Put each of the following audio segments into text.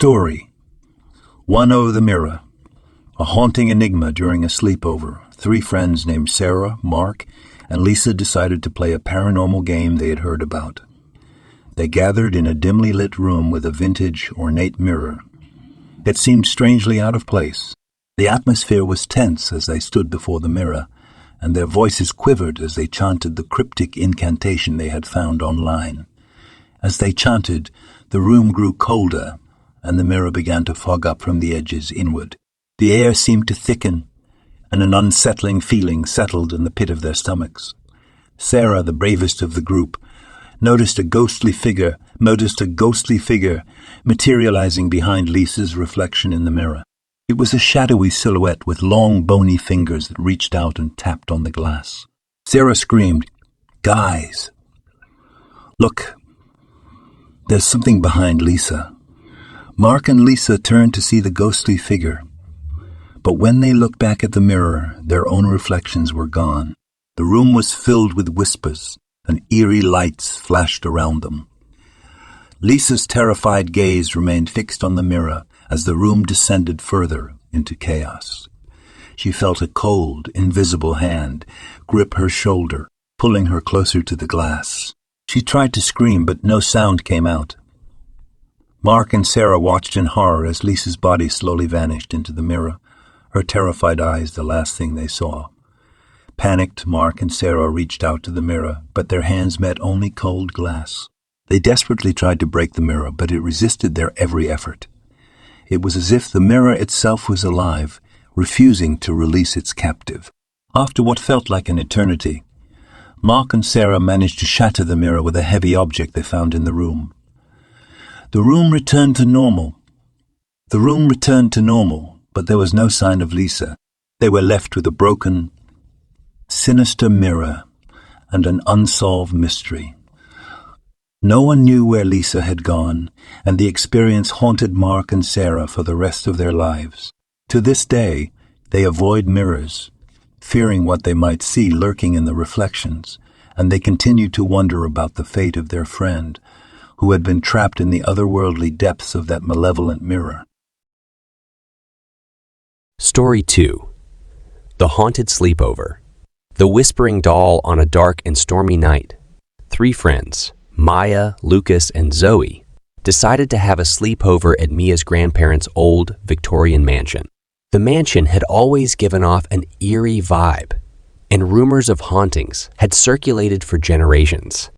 Story 1 The Mirror. A haunting enigma during a sleepover. 3 friends named Sarah, Mark, and Lisa decided to play a paranormal game they had heard about. They gathered in a dimly lit room with a vintage, ornate mirror. It seemed strangely out of place. The atmosphere was tense as they stood before the mirror, and their voices quivered as they chanted the cryptic incantation they had found online. As they chanted, the room grew colder, and the mirror began to fog up from the edges inward. The air seemed to thicken, and an unsettling feeling settled in the pit of their stomachs. Sarah, the bravest of the group, noticed a ghostly figure materializing behind Lisa's reflection in the mirror. It was a shadowy silhouette with long, bony fingers that reached out and tapped on the glass. Sarah screamed, "Guys, look, there's something behind Lisa." Mark and Lisa turned to see the ghostly figure. But when they looked back at the mirror, their own reflections were gone. The room was filled with whispers, and eerie lights flashed around them. Lisa's terrified gaze remained fixed on the mirror as the room descended further into chaos. She felt a cold, invisible hand grip her shoulder, pulling her closer to the glass. She tried to scream, but no sound came out. Mark and Sarah watched in horror as Lisa's body slowly vanished into the mirror, her terrified eyes the last thing they saw. Panicked, Mark and Sarah reached out to the mirror, but their hands met only cold glass. They desperately tried to break the mirror, but it resisted their every effort. It was as if the mirror itself was alive, refusing to release its captive. After what felt like an eternity, Mark and Sarah managed to shatter the mirror with a heavy object they found in the room. The room returned to normal, but there was no sign of Lisa. They were left with a broken, sinister mirror and an unsolved mystery. No one knew where Lisa had gone, and the experience haunted Mark and Sarah for the rest of their lives. To this day, they avoid mirrors, fearing what they might see lurking in the reflections, and they continue to wonder about the fate of their friend, who had been trapped in the otherworldly depths of that malevolent mirror. Story 2. The Haunted Sleepover. The Whispering Doll on a dark and stormy night. 3 friends, Maya, Lucas, and Zoe, decided to have a sleepover at Mia's grandparents' old Victorian mansion. The mansion had always given off an eerie vibe, and rumors of hauntings had circulated for generations.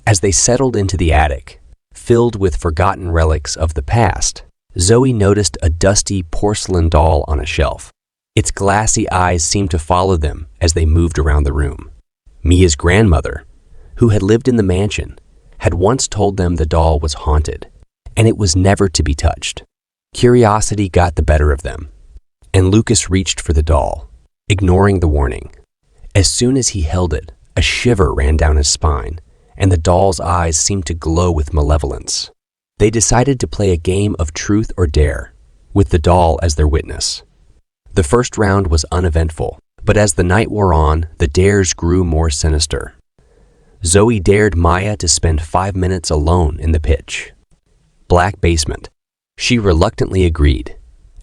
As they settled into the attic, filled with forgotten relics of the past, Zoe noticed a dusty porcelain doll on a shelf. Its glassy eyes seemed to follow them as they moved around the room. Mia's grandmother, who had lived in the mansion, had once told them the doll was haunted, and it was never to be touched. Curiosity got the better of them, and Lucas reached for the doll, ignoring the warning. As soon as he held it, a shiver ran down his spine, and the doll's eyes seemed to glow with malevolence. They decided to play a game of truth or dare, with the doll as their witness. The first round was uneventful, but as the night wore on, the dares grew more sinister. Zoe dared Maya to spend 5 minutes alone in the pitch black basement. She reluctantly agreed,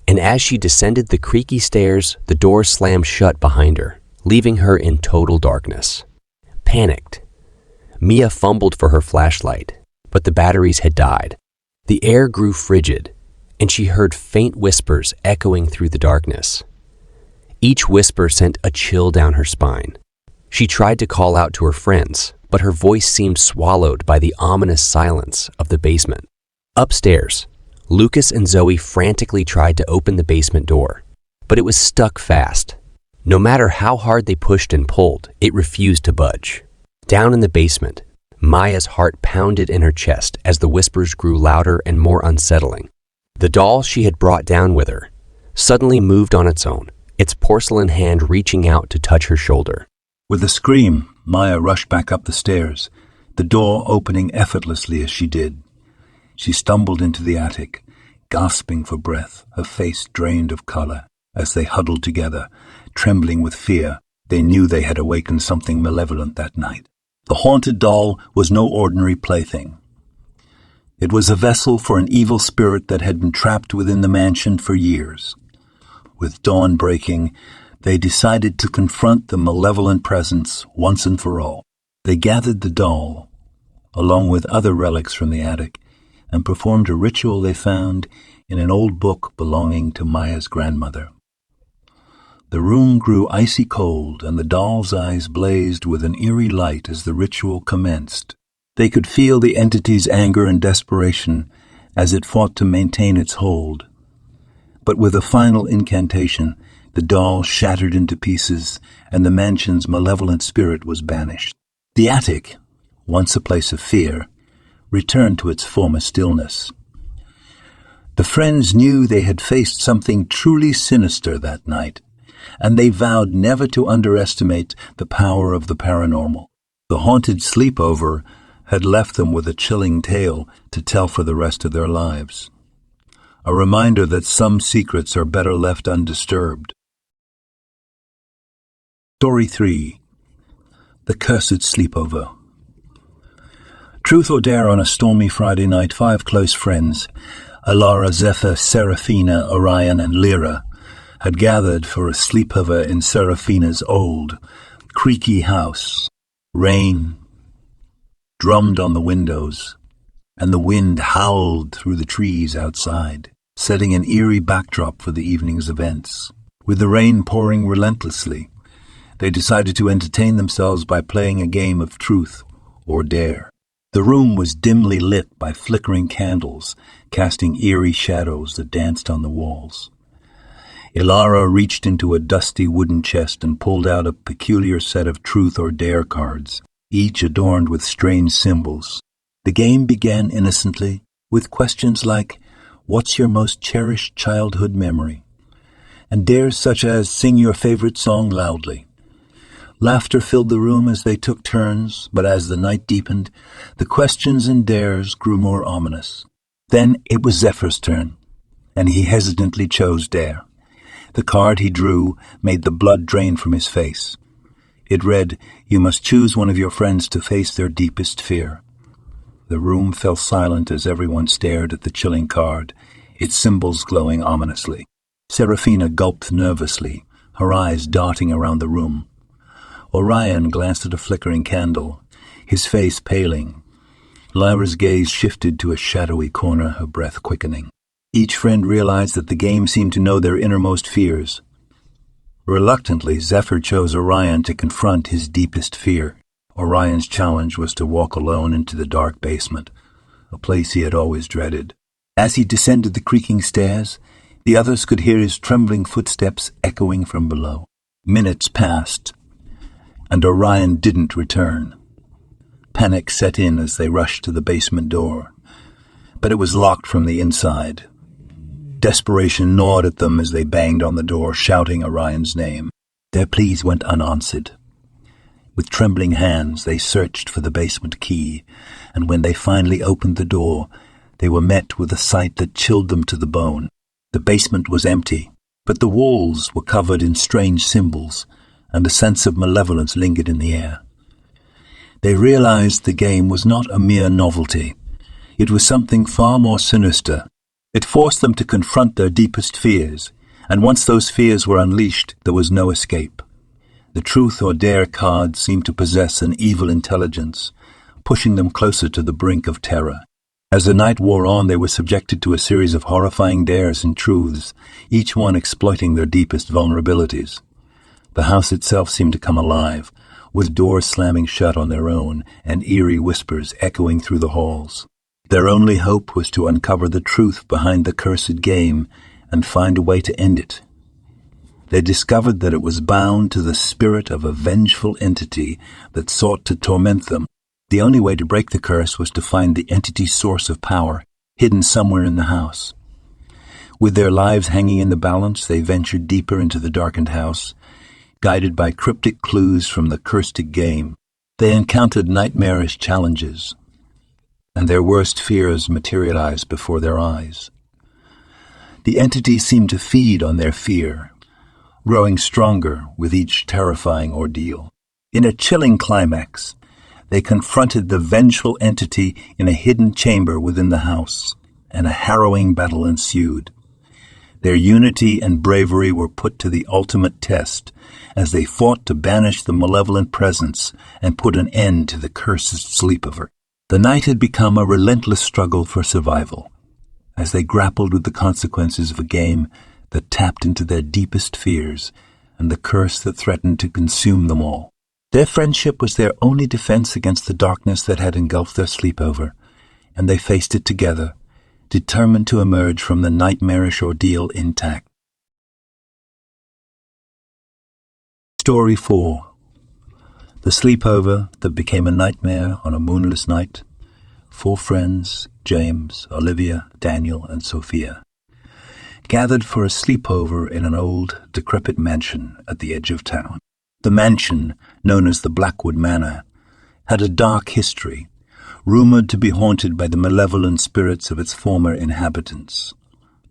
and as she descended the creaky stairs, the door slammed shut behind her, leaving her in total darkness. Panicked, Mia fumbled for her flashlight, but the batteries had died. The air grew frigid, and she heard faint whispers echoing through the darkness. Each whisper sent a chill down her spine. She tried to call out to her friends, but her voice seemed swallowed by the ominous silence of the basement. Upstairs, Lucas and Zoe frantically tried to open the basement door, but it was stuck fast. No matter how hard they pushed and pulled, it refused to budge. Down in the basement, Maya's heart pounded in her chest as the whispers grew louder and more unsettling. The doll she had brought down with her suddenly moved on its own, its porcelain hand reaching out to touch her shoulder. With a scream, Maya rushed back up the stairs, the door opening effortlessly as she did. She stumbled into the attic, gasping for breath, her face drained of color. As they huddled together, trembling with fear, they knew they had awakened something malevolent that night. The haunted doll was no ordinary plaything. It was a vessel for an evil spirit that had been trapped within the mansion for years. With dawn breaking, they decided to confront the malevolent presence once and for all. They gathered the doll, along with other relics from the attic, and performed a ritual they found in an old book belonging to Maya's grandmother. The room grew icy cold, and the doll's eyes blazed with an eerie light as the ritual commenced. They could feel the entity's anger and desperation as it fought to maintain its hold. But with a final incantation, the doll shattered into pieces, and the mansion's malevolent spirit was banished. The attic, once a place of fear, returned to its former stillness. The friends knew they had faced something truly sinister that night, and they vowed never to underestimate the power of the paranormal. The haunted sleepover had left them with a chilling tale to tell for the rest of their lives. A reminder that some secrets are better left undisturbed. Story 3. The Cursed Sleepover. Truth or dare, on a stormy Friday night, 5 close friends, Alara, Zephyr, Seraphina, Orion, and Lyra, had gathered for a sleepover in Seraphina's old, creaky house. Rain drummed on the windows, and the wind howled through the trees outside, setting an eerie backdrop for the evening's events. With the rain pouring relentlessly, they decided to entertain themselves by playing a game of truth or dare. The room was dimly lit by flickering candles, casting eerie shadows that danced on the walls. Ilara reached into a dusty wooden chest and pulled out a peculiar set of truth or dare cards, each adorned with strange symbols. The game began innocently, with questions like, "What's your most cherished childhood memory?" and dares such as, "Sing your favorite song loudly." Laughter filled the room as they took turns, but as the night deepened, the questions and dares grew more ominous. Then it was Zephyr's turn, and he hesitantly chose dare. The card he drew made the blood drain from his face. It read, "You must choose one of your friends to face their deepest fear." The room fell silent as everyone stared at the chilling card, its symbols glowing ominously. Seraphina gulped nervously, her eyes darting around the room. Orion glanced at a flickering candle, his face paling. Lyra's gaze shifted to a shadowy corner, her breath quickening. Each friend realized that the game seemed to know their innermost fears. Reluctantly, Zephyr chose Orion to confront his deepest fear. Orion's challenge was to walk alone into the dark basement, a place he had always dreaded. As he descended the creaking stairs, the others could hear his trembling footsteps echoing from below. Minutes passed, and Orion didn't return. Panic set in as they rushed to the basement door, but it was locked from the inside. Desperation gnawed at them as they banged on the door, shouting Orion's name. Their pleas went unanswered. With trembling hands, they searched for the basement key, and when they finally opened the door, they were met with a sight that chilled them to the bone. The basement was empty, but the walls were covered in strange symbols, and a sense of malevolence lingered in the air. They realized the game was not a mere novelty. It was something far more sinister. It forced them to confront their deepest fears, and once those fears were unleashed, there was no escape. The truth or dare card seemed to possess an evil intelligence, pushing them closer to the brink of terror. As the night wore on, they were subjected to a series of horrifying dares and truths, each one exploiting their deepest vulnerabilities. The house itself seemed to come alive, with doors slamming shut on their own and eerie whispers echoing through the halls. Their only hope was to uncover the truth behind the cursed game and find a way to end it. They discovered that it was bound to the spirit of a vengeful entity that sought to torment them. The only way to break the curse was to find the entity's source of power, hidden somewhere in the house. With their lives hanging in the balance, they ventured deeper into the darkened house, guided by cryptic clues from the cursed game. They encountered nightmarish challenges, and their worst fears materialized before their eyes. The entity seemed to feed on their fear, growing stronger with each terrifying ordeal. In a chilling climax, They confronted the vengeful entity in a hidden chamber within the house, and a harrowing battle ensued. Their unity and bravery were put to the ultimate test as they fought to banish the malevolent presence and put an end to the cursed sleepover. The night had become a relentless struggle for survival, as they grappled with the consequences of a game that tapped into their deepest fears and the curse that threatened to consume them all. Their friendship was their only defense against the darkness that had engulfed their sleepover, and they faced it together, determined to emerge from the nightmarish ordeal intact. Story 4. The sleepover that became a nightmare on a moonless night. 4 friends, James, Olivia, Daniel, and Sophia, gathered for a sleepover in an old, decrepit mansion at the edge of town. The mansion, known as the Blackwood Manor, had a dark history, rumored to be haunted by the malevolent spirits of its former inhabitants.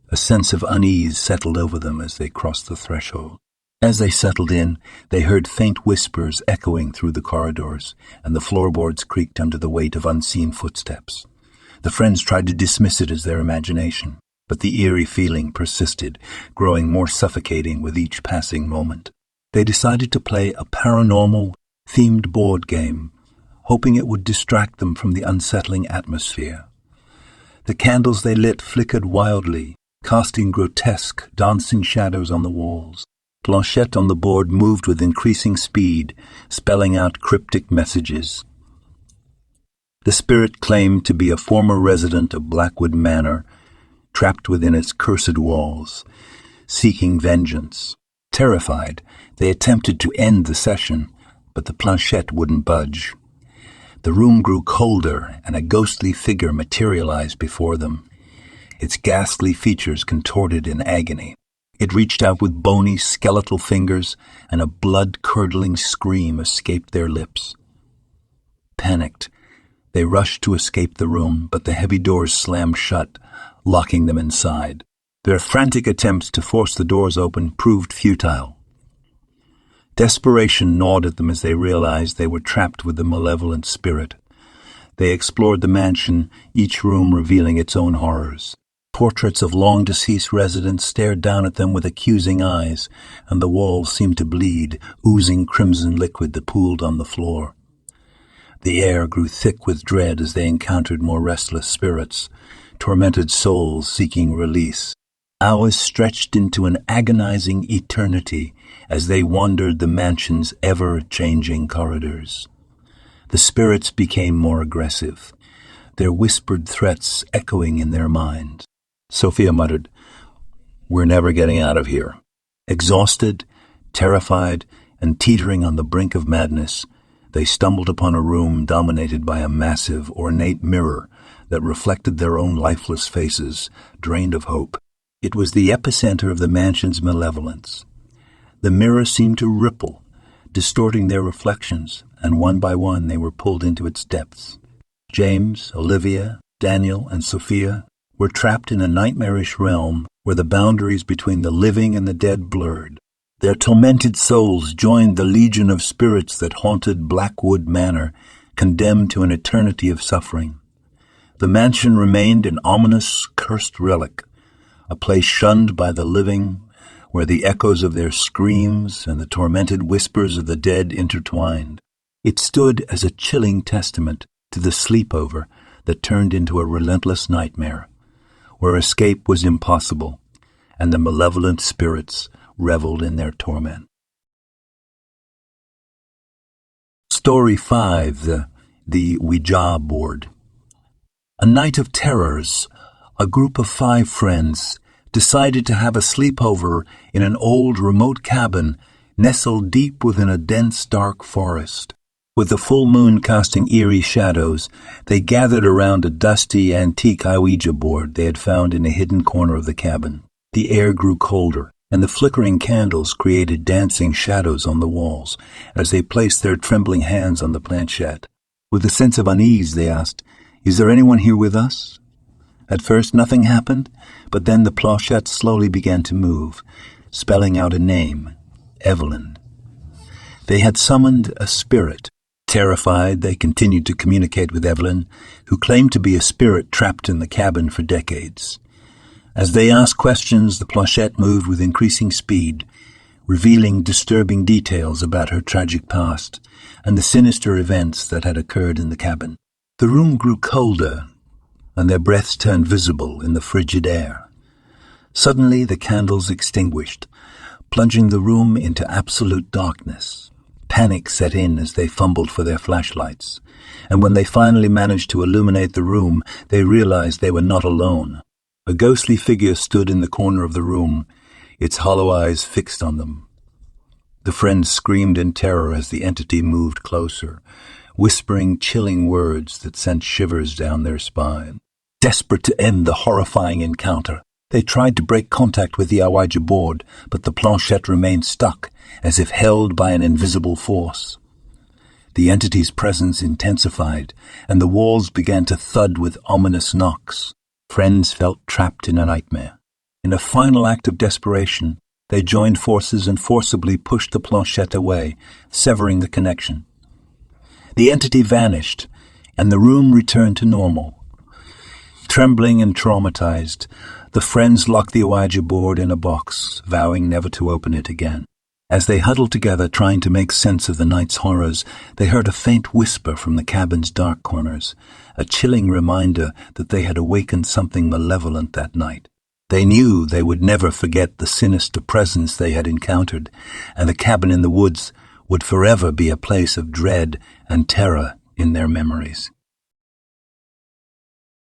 A sense of unease settled over them as they crossed the threshold. As they settled in, they heard faint whispers echoing through the corridors, and the floorboards creaked under the weight of unseen footsteps. The friends tried to dismiss it as their imagination, but the eerie feeling persisted, growing more suffocating with each passing moment. They decided to play a paranormal-themed board game, hoping it would distract them from the unsettling atmosphere. The candles they lit flickered wildly, casting grotesque, dancing shadows on the walls. Planchette on the board moved with increasing speed, spelling out cryptic messages. The spirit claimed to be a former resident of Blackwood Manor, trapped within its cursed walls, seeking vengeance. Terrified, they attempted to end the session, but the planchette wouldn't budge. The room grew colder, and a ghostly figure materialized before them, its ghastly features contorted in agony. It reached out with bony, skeletal fingers, and a blood-curdling scream escaped their lips. Panicked, they rushed to escape the room, but the heavy doors slammed shut, locking them inside. Their frantic attempts to force the doors open proved futile. Desperation gnawed at them as they realized they were trapped with the malevolent spirit. They explored the mansion, each room revealing its own horrors. Portraits of long-deceased residents stared down at them with accusing eyes, and the walls seemed to bleed, oozing crimson liquid that pooled on the floor. The air grew thick with dread as they encountered more restless spirits, tormented souls seeking release. Hours stretched into an agonizing eternity as they wandered the mansion's ever-changing corridors. The spirits became more aggressive, their whispered threats echoing in their minds. Sophia muttered, "We're never getting out of here." Exhausted, terrified, and teetering on the brink of madness, they stumbled upon a room dominated by a massive, ornate mirror that reflected their own lifeless faces, drained of hope. It was the epicenter of the mansion's malevolence. The mirror seemed to ripple, distorting their reflections, and one by one they were pulled into its depths. James, Olivia, Daniel, and Sophia were trapped in a nightmarish realm where the boundaries between the living and the dead blurred. Their tormented souls joined the legion of spirits that haunted Blackwood Manor, condemned to an eternity of suffering. The mansion remained an ominous, cursed relic, a place shunned by the living, where the echoes of their screams and the tormented whispers of the dead intertwined. It stood as a chilling testament to the sleepover that turned into a relentless nightmare, where escape was impossible, and the malevolent spirits reveled in their torment. Story 5. The Ouija Board. A night of terrors, a group of 5 friends decided to have a sleepover in an old remote cabin nestled deep within a dense, dark forest. With the full moon casting eerie shadows, they gathered around a dusty, antique Ouija board they had found in a hidden corner of the cabin. The air grew colder, and the flickering candles created dancing shadows on the walls as they placed their trembling hands on the planchette. With a sense of unease, they asked, "Is there anyone here with us?" At first, nothing happened, but then the planchette slowly began to move, spelling out a name, Evelyn. They had summoned a spirit, Terrified, they continued to communicate with Evelyn, who claimed to be a spirit trapped in the cabin for decades. As they asked questions, the planchette moved with increasing speed, revealing disturbing details about her tragic past and the sinister events that had occurred in the cabin. The room grew colder, and their breaths turned visible in the frigid air. Suddenly, the candles extinguished, plunging the room into absolute darkness. Panic set in as they fumbled for their flashlights, and when they finally managed to illuminate the room, they realized they were not alone. A ghostly figure stood in the corner of the room, its hollow eyes fixed on them. The friends screamed in terror as the entity moved closer, whispering chilling words that sent shivers down their spine. Desperate to end the horrifying encounter, they tried to break contact with the Ouija board, but the planchette remained stuck, as if held by an invisible force. The entity's presence intensified, and the walls began to thud with ominous knocks. Friends felt trapped in a nightmare. In a final act of desperation, they joined forces and forcibly pushed the planchette away, severing the connection. The entity vanished, and the room returned to normal. Trembling and traumatized, the friends locked the Ouija board in a box, vowing never to open it again. As they huddled together trying to make sense of the night's horrors, they heard a faint whisper from the cabin's dark corners, a chilling reminder that they had awakened something malevolent that night. They knew they would never forget the sinister presence they had encountered, and the cabin in the woods would forever be a place of dread and terror in their memories.